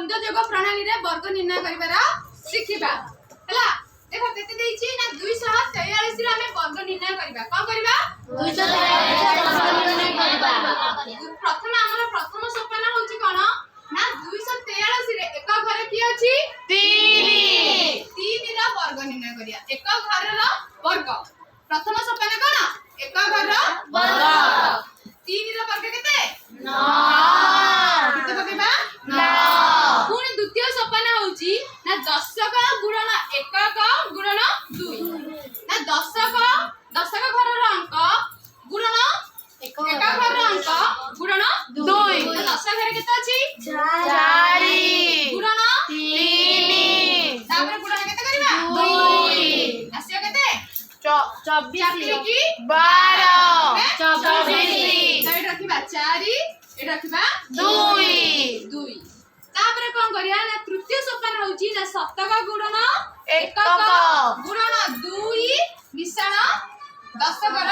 द्वंद्व योग प्रणाली रे वर्ग निर्णय करिवार शिखिबा हला देखो केते देइची ना 243 रे हमें वर्ग निर्णय करिबा कोन करिबा 243 वर्ग निर्णय करिबा प्रथम हमर प्रथम सोपान होची कोन ना 243 रे एक घर की अछि 3 3 रा वर्ग निर्णय करिया एक घर रा वर्ग प्रथम सोपान कोन एक घर रा वर्ग 3 रा वर्ग केते 9 केते पकेबा 9 पुनी द्वितीय सोपान होची ना 10 का गुणन 1 का गुणन 2 ना 10 का घर रा अंक गुणन एक घर रा अंक गुणन 2 तो 10 घर केते अछि 4 गुणन 3 तापर गुणन केते करिबा 2 आसिया केते 24 की 12 24 तो रखिबा 4 ए रखिबा 2 तापर कोन करिया ना तृतीय सोपान होची ना 7 का गुणन 1 का गुणन 2 मिश्रण 10 कर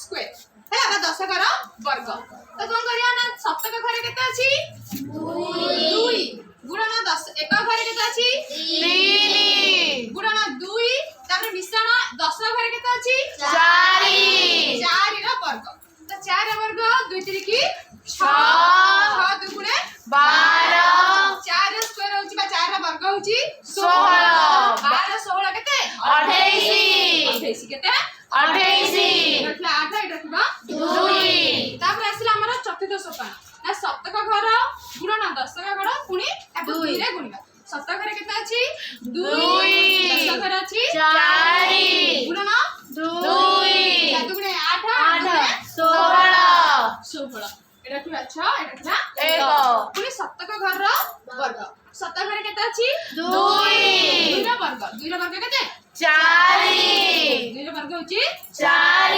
स्क्वायर है 10 कर वर्ग तो कोन करिया ना 7 का घरे केते अछि 2 गुणन 10 1 घरे केते अछि 3 गुणन 2 तापर मिश्रण 10 घरे केते अछि 4 रा वर्ग तो 4 रा वर्ग 2 3 की 6 6 2 गुणे 12 4 स्क्वायर होची बा 4 रा वर्ग होची 16 12 16 केते 28 केते 28 रखला 8 एटा रखबा 2 तापर आसिला हमर चतुर्थ सोपान ना 7 का घर गुणन 10 का घर पुनी 2 रे गुणिबा 7 घरे केते अछि 2 10 घरे अछि 4 गुणन 2 4 गुणे 8 16 एटा कि 6 एटा कि 1 पुनी 7 का घर वर्ग 7 घरे केते अछि 2 रा वर्ग 2 रा वर्ग केते 4 2 रा वर्ग होची 4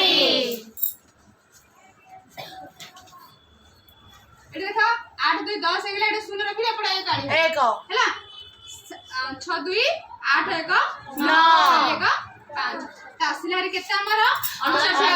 एटा देखा 8 2 10 हेगला एटा शून्य रखिले पडा 1 हैला 6 2 8 1 9 1 5 तासिला रे केते हमर 69